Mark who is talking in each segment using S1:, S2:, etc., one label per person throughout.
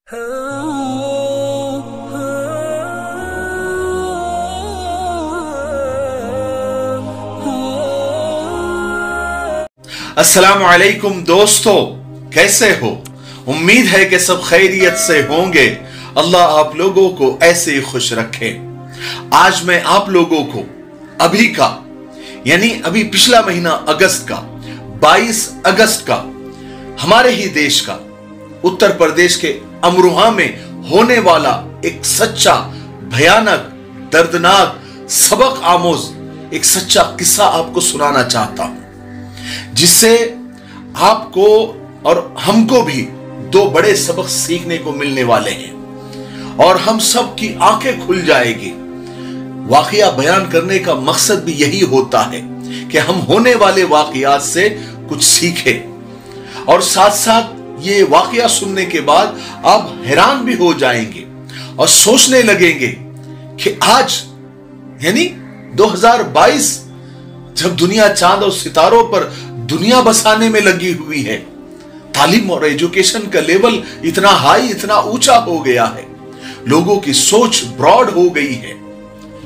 S1: अस्सलामु अलैकुम दोस्तों, कैसे हो? उम्मीद है कि सब खैरियत से होंगे। अल्लाह आप लोगों को ऐसे ही खुश रखे। आज मैं आप लोगों को अभी का यानी अभी पिछला महीना अगस्त का 22 अगस्त का हमारे ही देश का उत्तर प्रदेश के अमरोहा में होने वाला एक सच्चा, भयानक, दर्दनाक, सबक आमोज एक सच्चा किस्सा आपको सुनाना चाहता हूं, जिससे आपको और हमको भी दो बड़े सबक सीखने को मिलने वाले हैं और हम सब की आंखें खुल जाएगी। वाकया बयान करने का मकसद भी यही होता है कि हम होने वाले वाकयात से कुछ सीखें और साथ साथ ये वाकया सुनने के बाद आप हैरान भी हो जाएंगे और सोचने लगेंगे कि आज यानी 2022 जब दुनिया चांद और सितारों पर दुनिया बसाने में लगी हुई है, तालीम और एजुकेशन का लेवल इतना हाई, इतना ऊंचा हो गया है, लोगों की सोच ब्रॉड हो गई है,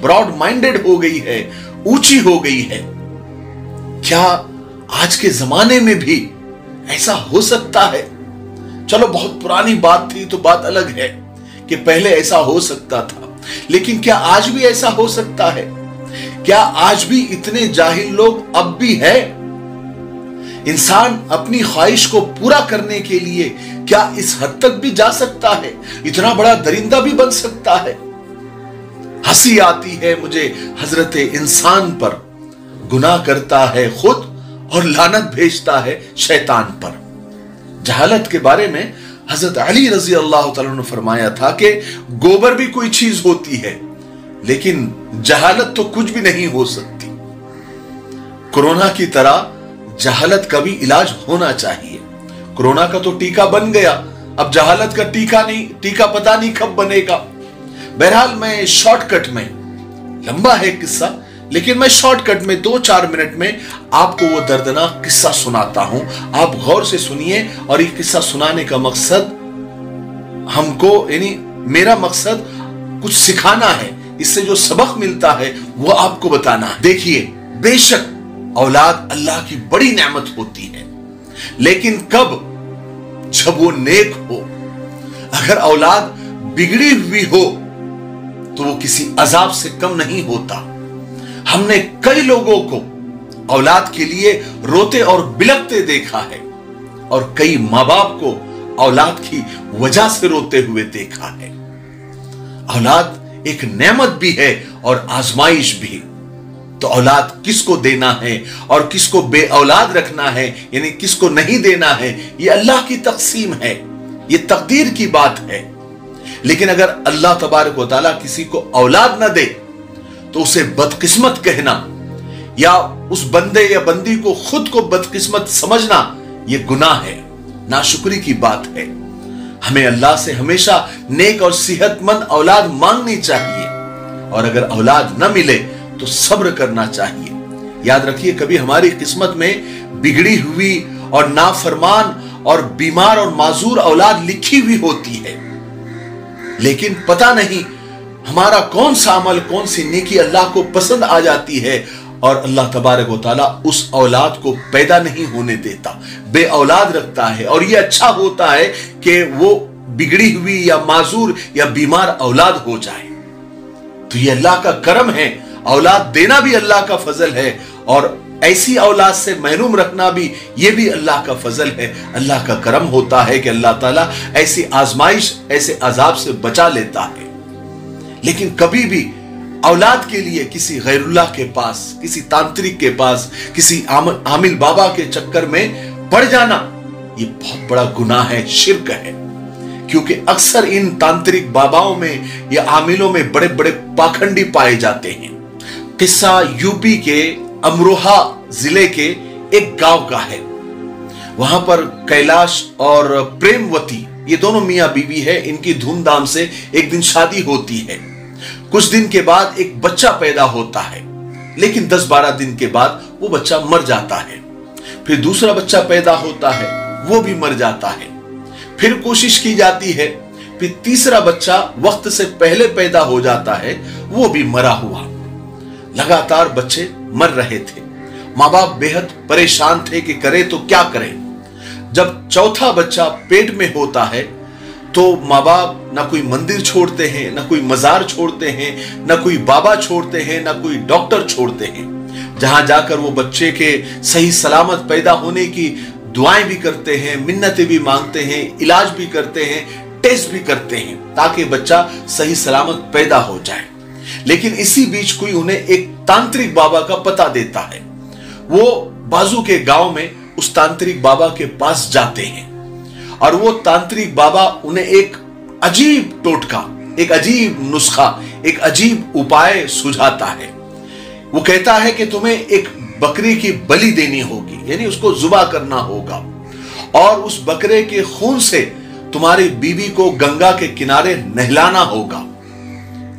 S1: ब्रॉड माइंडेड हो गई है, ऊंची हो गई है। क्या आज के जमाने में भी ऐसा हो सकता है? चलो बहुत पुरानी बात थी तो बात अलग है कि पहले ऐसा हो सकता था, लेकिन क्या आज भी ऐसा हो सकता है? क्या आज भी इतने जाहिल लोग अब भी है? इंसान अपनी ख्वाहिश को पूरा करने के लिए क्या इस हद तक भी जा सकता है? इतना बड़ा दरिंदा भी बन सकता है? हंसी आती है मुझे हजरत इंसान पर, गुनाह करता है खुद और लानत भेजता है शैतान पर। जहालत के बारे में हजरत अली रजी अल्लाह तआला ने फरमाया था कि गोबर भी कोई चीज होती है, लेकिन जहालत तो कुछ भी नहीं हो सकती। कोरोना की तरह जहालत का भी इलाज होना चाहिए। कोरोना का तो टीका बन गया, अब जहालत का टीका पता नहीं कब बनेगा। बहरहाल मैं शॉर्टकट में, लंबा है किस्सा, लेकिन मैं शॉर्टकट में 2-4 मिनट में आपको वो दर्दनाक किस्सा सुनाता हूं। आप गौर से सुनिए और ये किस्सा सुनाने का मकसद हमको यानी मेरा मकसद कुछ सिखाना है, इससे जो सबक मिलता है वो आपको बताना है। देखिए, बेशक औलाद अल्लाह की बड़ी नेमत होती है, लेकिन कब? जब वो नेक हो। अगर औलाद बिगड़ी हुई हो तो वो किसी अजाब से कम नहीं होता। हमने कई लोगों को औलाद के लिए रोते और बिलखते देखा है और कई माँ बाप को औलाद की वजह से रोते हुए देखा है। औलाद एक नेमत भी है और आजमाइश भी। तो औलाद किसको देना है और किसको बे औलाद रखना है, यानी किसको नहीं देना है, यह अल्लाह की तकसीम है, यह तकदीर की बात है। लेकिन अगर अल्लाह तबारक व तआला किसी को औलाद न दे तो उसे बदकिस्मत कहना या उस बंदे या बंदी को खुद को बदकिस्मत समझना यह गुनाह है, नाशुक्री की बात है। हमें अल्लाह से हमेशा नेक और सेहतमंद औलाद मांगनी चाहिए और अगर औलाद न मिले तो सब्र करना चाहिए। याद रखिए, कभी हमारी किस्मत में बिगड़ी हुई और नाफरमान और बीमार और माजूर औलाद लिखी हुई होती है, लेकिन पता नहीं हमारा कौन सा अमल, कौन सी नेकी अल्लाह को पसंद आ जाती है और अल्लाह तबारक व तआला उस औलाद को पैदा नहीं होने देता, बे औलाद रखता है। और यह अच्छा होता है कि वो बिगड़ी हुई या माजूर या बीमार औलाद हो जाए। तो यह अल्लाह का करम है, औलाद देना भी अल्लाह का फजल है और ऐसी औलाद से महरूम रखना भी ये भी अल्लाह का फजल है, अल्लाह का करम होता है कि अल्लाह ताला ऐसी आजमाइश, ऐसे अजाब से बचा लेता है। लेकिन कभी भी औलाद के लिए किसी गैरुल्लाह के पास, किसी तांत्रिक के पास, किसी आमिल बाबा के चक्कर में पड़ जाना ये बहुत बड़ा गुनाह है, शिर्क है। क्योंकि अक्सर इन तांत्रिक बाबाओं में या आमिलों में बड़े बड़े पाखंडी पाए जाते हैं। किस्सा यूपी के अमरोहा जिले के एक गांव का है। वहां पर कैलाश और प्रेमवती ये दोनों मियां बीवी है, इनकी धूमधाम से एक दिन शादी होती है। कुछ दिन के बाद एक बच्चा पैदा होता है, लेकिन 10-12 दिन के बाद वो बच्चा मर जाता है। फिर दूसरा बच्चा पैदा होता है, वो भी मर जाता है। फिर कोशिश की जाती है, फिर तीसरा बच्चा वक्त से पहले पैदा हो जाता है, वो भी मरा हुआ। लगातार बच्चे मर रहे थे। माँ बाप बेहद परेशान थे कि करें तो क्या करें। जब चौथा बच्चा पेट में होता है तो माँ बाप ना कोई मंदिर छोड़ते हैं, ना कोई मजार छोड़ते हैं, ना कोई बाबा छोड़ते हैं, ना कोई डॉक्टर छोड़ते हैं। जहां जाकर वो बच्चे के सही सलामत पैदा होने की दुआएं भी करते हैं, मिन्नतें भी मांगते हैं, इलाज भी करते हैं, टेस्ट भी करते हैं ताकि बच्चा सही सलामत पैदा हो जाए। लेकिन इसी बीच कोई उन्हें एक तांत्रिक बाबा का पता देता है। वो बाजू के गांव में उस तांत्रिक बाबा के पास जाते हैं और वो तांत्रिक बाबा उन्हें एक अजीब टोटका, एक अजीब नुस्खा, एक अजीब उपाय सुझाता है। वो कहता है कि तुम्हें एक बकरी की बलि देनी होगी, यानी उसको जुबा करना होगा, और उस बकरे के खून से तुम्हारी बीवी को गंगा के किनारे नहलाना होगा।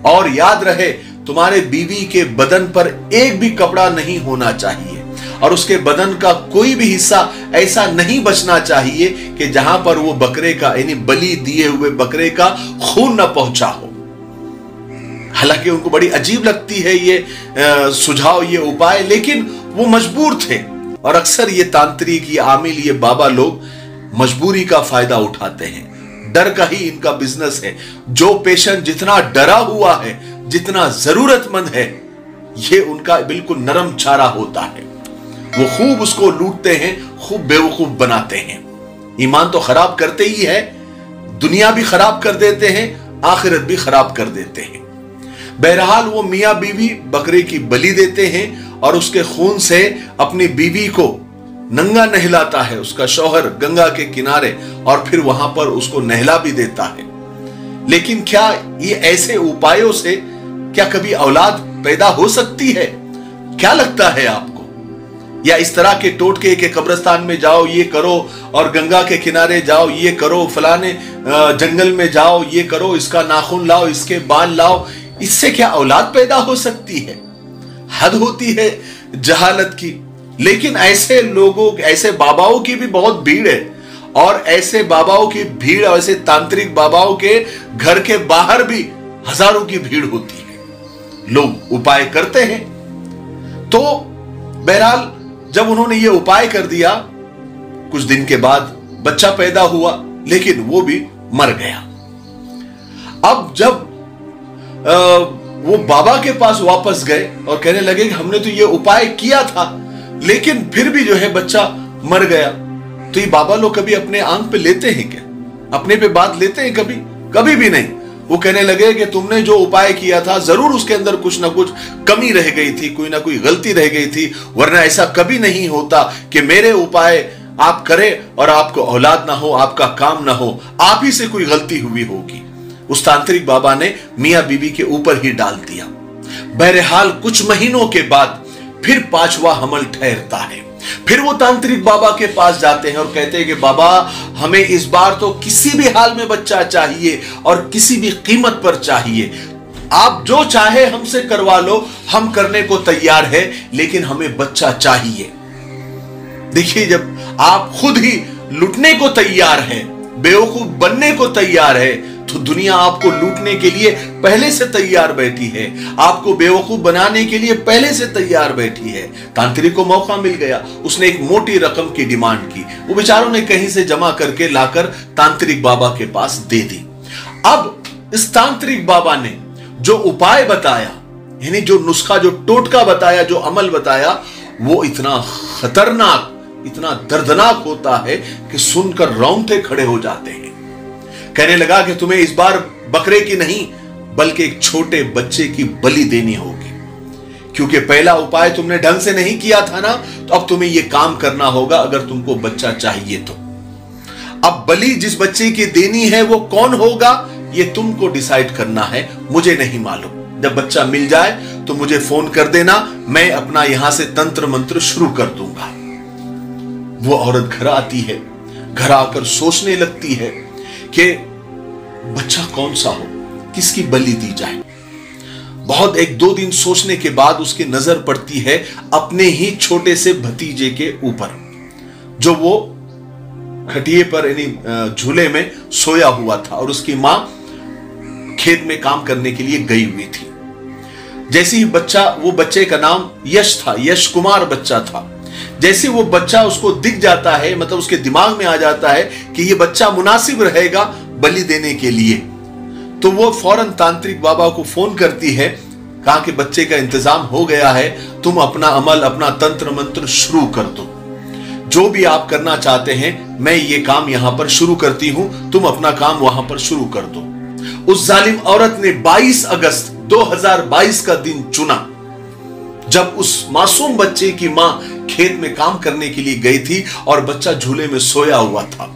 S1: और याद रहे, तुम्हारे बीवी के बदन पर एक भी कपड़ा नहीं होना चाहिए और उसके बदन का कोई भी हिस्सा ऐसा नहीं बचना चाहिए कि जहां पर वो बकरे का, यानी बलि दिए हुए बकरे का खून न पहुंचा हो। हालांकि उनको बड़ी अजीब लगती है ये सुझाव, ये उपाय, लेकिन वो मजबूर थे। और अक्सर ये तांत्रिक, ये आमिल, ये बाबा लोग मजबूरी का फायदा उठाते हैं। डर का ही इनका बिजनेस है। जो पेशेंट जितना डरा हुआ है, जितना जरूरतमंद है, ये उनका बिल्कुल नरम चारा होता है। वो खूब उसको लूटते हैं, खूब बेवकूफ बनाते हैं। ईमान तो खराब करते ही है, दुनिया भी खराब कर देते हैं, आखिरत भी खराब कर देते हैं। बहरहाल वो मियां बीवी बकरे की बलि देते हैं और उसके खून से अपनी बीवी को नंगा नहलाता है उसका शौहर गंगा के किनारे, और फिर वहां पर उसको नहला भी देता है। लेकिन क्या ये ऐसे उपायों से क्या कभी औलाद पैदा हो सकती है? क्या लगता है आपको? या इस तरह के टोटके के कब्रिस्तान में जाओ, ये करो, और गंगा के किनारे जाओ, ये करो, फलाने जंगल में जाओ, ये करो, इसका नाखून लाओ, इसके बाल लाओ, इससे क्या औलाद पैदा हो सकती है? हद होती है जहालत की। लेकिन ऐसे लोगों, ऐसे बाबाओं की भी बहुत भीड़ है, और ऐसे बाबाओं की भीड़, ऐसे तांत्रिक बाबाओं के घर के बाहर भी हजारों की भीड़ होती है। लोग उपाय करते हैं। तो बहरहाल जब उन्होंने ये उपाय कर दिया, कुछ दिन के बाद बच्चा पैदा हुआ, लेकिन वो भी मर गया। अब जब वो बाबा के पास वापस गए और कहने लगे कि हमने तो ये उपाय किया था, लेकिन फिर भी जो है बच्चा मर गया। तो ये बाबा लोग कभी अपने आंख पे लेते हैं क्या? अपने पे बात लेते हैं कभी? कभी भी नहीं। वो कहने लगे कि तुमने जो उपाय किया था, जरूर उसके अंदर कुछ ना कुछ कमी रह गई थी, कोई ना कोई गलती रह गई थी, वरना ऐसा कभी नहीं होता कि मेरे उपाय आप करें और आपको औलाद ना हो, आपका काम ना हो, आप ही से कोई गलती हुई होगी। उस तांत्रिक बाबा ने मियां बीबी के ऊपर ही डाल दिया। बहरहाल कुछ महीनों के बाद फिर पांचवा हमल ठहरता है। फिर वो तांत्रिक बाबा के पास जाते हैं और कहते हैं कि बाबा, हमें इस बार तो किसी भी हाल में बच्चा चाहिए और किसी भी कीमत पर चाहिए। आप जो चाहे हमसे करवा लो, हम करने को तैयार है, लेकिन हमें बच्चा चाहिए। देखिए, जब आप खुद ही लूटने को तैयार है, बेवकूफ बनने को तैयार है, तो दुनिया आपको लूटने के लिए पहले से तैयार बैठी है, आपको बेवकूफ बनाने के लिए पहले से तैयार बैठी है। तांत्रिक को मौका मिल गया, उसने एक मोटी रकम की डिमांड की, वो बेचारों ने कहीं से जमा करके लाकर तांत्रिक बाबा के पास दे दी। अब इस तांत्रिक बाबा ने जो उपाय बताया, यानी जो नुस्खा, जो टोटका बताया, जो अमल बताया, वो इतना खतरनाक, इतना दर्दनाक होता है कि सुनकर रोंगटे खड़े हो जाते हैं। कहने लगा कि तुम्हें इस बार बकरे की नहीं, बल्कि एक छोटे बच्चे की बलि देनी होगी, क्योंकि पहला उपाय तुमने ढंग से नहीं किया था ना, तो अब तुम्हें यह काम करना होगा अगर तुमको बच्चा चाहिए तो। अब बलि जिस बच्चे की देनी है वो कौन होगा, ये तुमको डिसाइड करना है, मुझे नहीं मालूम। जब बच्चा मिल जाए तो मुझे फोन कर देना, मैं अपना यहां से तंत्र मंत्र शुरू कर दूंगा। वो औरत घर आती है, घर आकर सोचने लगती है कि बच्चा कौन सा हो, किसकी बलि दी जाए। बहुत 1-2 दिन सोचने के बाद उसकी नजर पड़ती है अपने ही छोटे से भतीजे के ऊपर, जो वो खटिए पर, यानी झूले में सोया हुआ था, और उसकी मां खेत में काम करने के लिए गई हुई थी। जैसे ही वो बच्चे का नाम यश था, यश कुमार बच्चा था। जैसे वो बच्चा उसको दिख जाता है, मतलब उसके दिमाग में आ जाता है कि ये बच्चा मुनासिब रहेगा बलि देने के लिए, तो वो फौरन तांत्रिक बाबा को फोन करती है, कहा कि बच्चे का इंतजाम हो गया है, तुम अपना अमल, अपना तंत्र मंत्र शुरू कर दो, जो भी आप करना चाहते हैं मैं ये काम यहां पर शुरू करती हूं, तुम अपना काम वहां पर शुरू कर दो। उस जालिम औरत ने 22 अगस्त 2022 का दिन चुना, जब उस मासूम बच्चे की मां खेत में काम करने के लिए गई थी और बच्चा झूले में सोया हुआ था।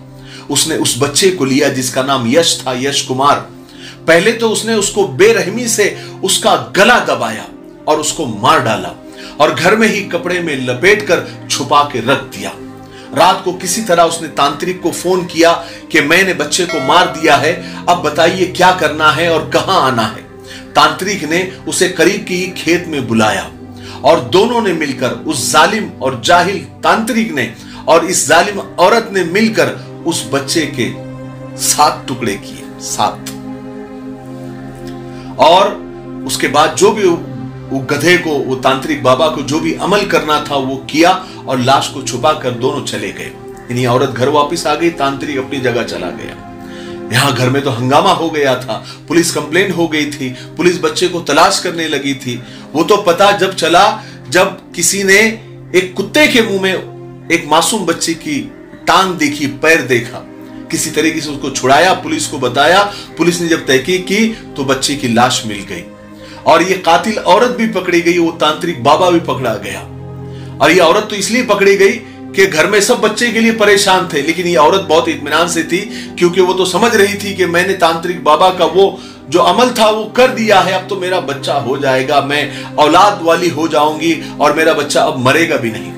S1: उसने उस बच्चे को लिया जिसका नाम यश था, यश कुमार। पहले तो उसने उसको बेरहमी से उसका गला दबाया और उसको मार डाला और घर में ही कपड़े में लपेटकर छुपा के रख दिया। रात को किसी तरह उसने तांत्रिक को फोन किया कि मैंने बच्चे को मार दिया है, अब बताइए क्या करना है और कहां आना है। तांत्रिक ने उसे करीब की खेत में बुलाया और दोनों ने मिलकर, उस जालिम और जाहिल तांत्रिक ने और इस जालिम औरत ने मिलकर उस बच्चे के 7 टुकड़े किए, 7। और उसके बाद जो भी वो गधे को, वो तांत्रिक बाबा को जो भी अमल करना था वो किया और लाश को छुपा कर दोनों चले गए। यानी औरत घर वापस आ गई, तांत्रिक अपनी जगह चला गया। यहां घर में तो हंगामा हो गया था, पुलिस कंप्लेंट हो गई थी, पुलिस बच्चे को तलाश करने लगी थी। वो तो पता जब चला जब किसी ने एक कुत्ते के मुंह में एक मासूम बच्चे की टांग देखी, पैर देखा, किसी तरीके से उसको छुड़ाया, पुलिस को बताया। पुलिस ने जब तहकीक की तो बच्चे की लाश मिल गई और ये कातिल औरत भी पकड़ी गई, वो तांत्रिक बाबा भी पकड़ा गया। और ये औरत तो इसलिए पकड़ी गई कि घर में सब बच्चे के लिए परेशान थे, लेकिन ये औरत बहुत इत्मीनान से थी, क्योंकि वो तो समझ रही थी कि मैंने तांत्रिक बाबा का वो जो अमल था वो कर दिया है, अब तो मेरा बच्चा हो जाएगा, मैं औलाद वाली हो जाऊंगी और मेरा बच्चा अब मरेगा भी नहीं।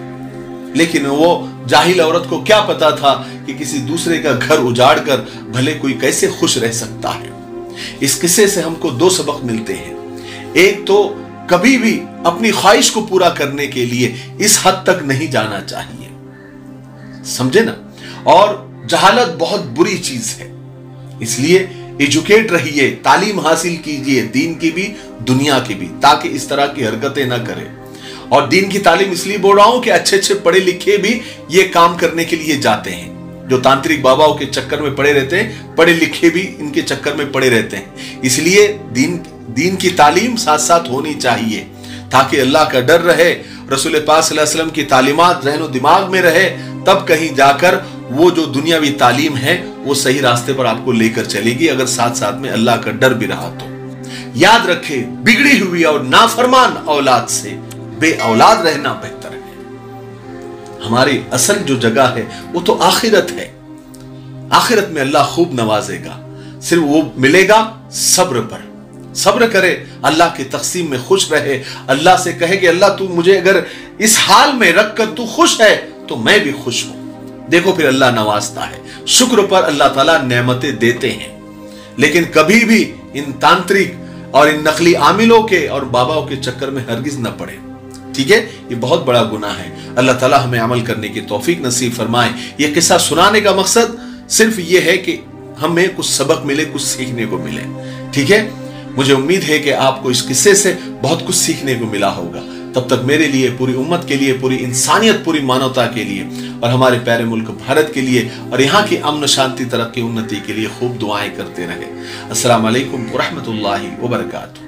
S1: लेकिन वो जाहिल औरत को क्या पता था कि किसी दूसरे का घर उजाड़ कर भले कोई कैसे खुश रह सकता है। इस किस्से से हमको 2 सबक मिलते हैं। एक तो कभी भी अपनी ख्वाहिश को पूरा करने के लिए इस हद तक नहीं जाना चाहिए, समझे ना। और जहालत बहुत बुरी चीज है, इसलिए एजुकेट रहिए, तालीम हासिल कीजिए, दीन की भी दुनिया की भी, ताकि इस तरह की हरकतें ना करें। और दीन की तालीम इसलिए बोल रहा हूं कि अच्छे अच्छे पढ़े लिखे भी ये काम करने के लिए जाते हैं। जो तांत्रिक बाबाओं के चक्कर में पड़े रहते हैं, पढ़े लिखे भी इनके चक्कर में पड़े रहते हैं। इसलिए दीन की तालीम साथ साथ होनी चाहिए, ताकि अल्लाह का डर रहे, रसूल पाक सल्लल्लाहु अलैहि वसल्लम की तालीमात ज़हन दिमाग में रहे, तब कहीं जाकर वो जो दुनियावी तालीम है वो सही रास्ते पर आपको लेकर चलेगी, अगर साथ साथ में अल्लाह का डर भी रहा तो। याद रखे, बिगड़ी हुई और नाफरमान औलाद से बे औलाद रहना बेहतर है। हमारी असल जो जगह है वो तो आखिरत है। आखिरत में अल्लाह खूब नवाजेगा, सिर्फ वो मिलेगा सब्र पर। सब्र करे, अल्लाह की तक़सीम में खुश रहे, अल्लाह से कहे कि अल्लाह तू मुझे अगर इस हाल में रखकर तू खुश है तो मैं भी खुश हूं। देखो फिर अल्लाह नवाजता है। शुक्र पर अल्लाह ताला नेमतें देते हैं, लेकिन कभी भी इन तांत्रिक और इन नकली आमिलों के और बाबाओं के चक्कर में हरगिज न पड़े। ठीक है, ये बहुत बड़ा गुनाह है। अल्लाह ताला हमें अमल करने की तौफीक नसीब फरमाए। ये किस्सा सुनाने का मकसद सिर्फ ये है कि हमें कुछ सबक मिले, कुछ सीखने को मिले। ठीक है, मुझे उम्मीद है कि आपको इस किस्से से बहुत कुछ सीखने को मिला होगा। तब तक मेरे लिए, पूरी उम्मत के लिए, पूरी इंसानियत, पूरी मानवता के लिए और हमारे प्यारे मुल्क भारत के लिए और यहाँ की अमन शांति, तरक्की, उन्नति के लिए खूब दुआएं करते रहे। अस्सलाम वालेकुम व रहमतुल्लाहि व बरकातहू।